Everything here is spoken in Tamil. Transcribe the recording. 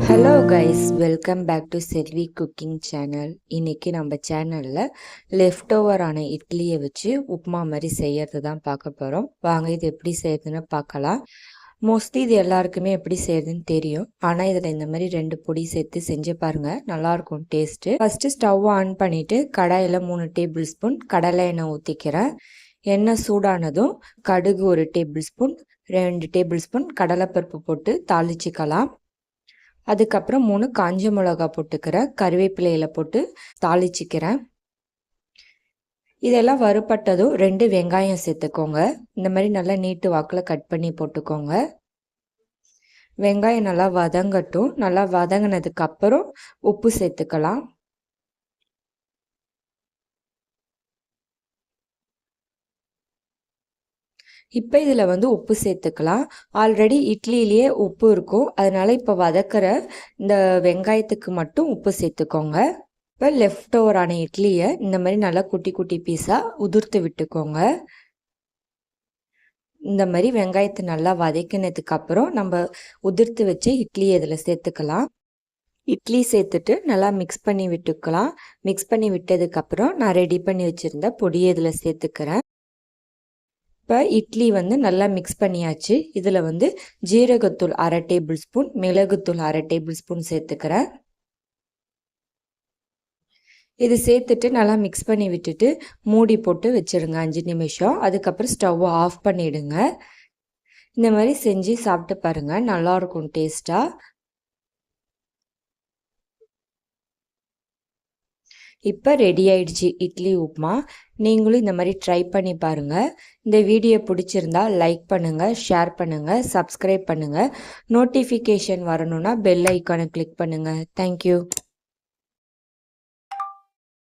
Hello guys, welcome back to Selvi cooking channel. இன்றைக்கி நம்ம சேனலில் லெஃப்ட் ஓவரான இட்லியை வச்சு உப்புமா மாதிரி செய்கிறது தான் பார்க்க போகிறோம். வாங்க இது எப்படி செய்யறதுன்னு பார்க்கலாம். மோஸ்ட்லி இது எல்லாருக்குமே எப்படி செய்யறதுன்னு தெரியும், ஆனால் இதில் இந்த மாதிரி 2 பொடி சேர்த்து செஞ்சு பாருங்கள், நல்லாயிருக்கும் டேஸ்ட்டு. ஃபஸ்ட்டு ஸ்டவ் ஆன் பண்ணிவிட்டு கடாயில் 3 டேபிள் ஸ்பூன் கடலை எண்ணெய் ஊற்றிக்கிறேன். எண்ணெய் சூடானதும் கடுகு 1 டேபிள் ஸ்பூன், 2 டேபிள் ஸ்பூன் கடலைப்பருப்பு போட்டு தாளிச்சிக்கலாம். அதுக்கப்புறம் 3 காஞ்ச மிளகா போட்டுக்கிறேன். கருவேப்பிலையில் போட்டு தாளிச்சிக்கிறேன். இதெல்லாம் வறுபட்டதும் 2 வெங்காயம் சேர்த்துக்கோங்க. இந்த மாதிரி நல்லா நீட்டு வாக்கில் கட் பண்ணி போட்டுக்கோங்க. வெங்காயம் நல்லா வதங்கட்டும். நல்லா வதங்கினதுக்கு அப்புறம் உப்பு சேர்த்துக்கலாம். இப்போ இதில் உப்பு சேர்த்துக்கலாம். ஆல்ரெடி இட்லியிலேயே உப்பு இருக்கும், அதனால் இப்போ வதக்கிற இந்த வெங்காயத்துக்கு மட்டும் உப்பு சேர்த்துக்கோங்க. இப்போ லெஃப்ட் ஓவரான இட்லியை இந்த மாதிரி நல்லா குட்டி குட்டி பீஸாக உதிர்த்து விட்டுக்கோங்க. இந்த மாதிரி வெங்காயத்தை நல்லா வதக்கினதுக்கப்புறம் நம்ம உதிர்த்து வச்ச இட்லியை இதில் சேர்த்துக்கலாம். இட்லி சேர்த்துட்டு நல்லா மிக்ஸ் பண்ணி விட்டுக்கலாம். மிக்ஸ் பண்ணி விட்டதுக்கப்புறம் நான் ரெடி பண்ணி வச்சுருந்த பொடியை இதில் சேர்த்துக்கிறேன். இப்போ இட்லி நல்லா மிக்ஸ் பண்ணியாச்சு. இதில் ஜீரகத்தூள் 1/2 டேபிள் ஸ்பூன், மிளகுத்தூள் 1/2 டேபிள் ஸ்பூன் சேர்த்துக்கிறேன். இது சேர்த்துட்டு நல்லா மிக்ஸ் பண்ணி விட்டுட்டு மூடி போட்டு வச்சுருங்க 5 நிமிஷம். அதுக்கப்புறம் ஸ்டவ் ஆஃப் பண்ணிவிடுங்க. இந்த மாதிரி செஞ்சு சாப்பிட்டு பாருங்கள், நல்லாயிருக்கும் டேஸ்ட்டாக. இப்போ ரெடி ஆயிடுச்சு இட்லி உப்புமா. நீங்களும் இந்த மாதிரி ட்ரை பண்ணி பாருங்கள். இந்த வீடியோ பிடிச்சிருந்தா லைக் பண்ணுங்கள், ஷேர் பண்ணுங்கள், சப்ஸ்கிரைப் பண்ணுங்கள். நோட்டிஃபிகேஷன் வரணும்னா பெல் ஐக்கானை கிளிக் பண்ணுங்கள். தேங்க்யூ.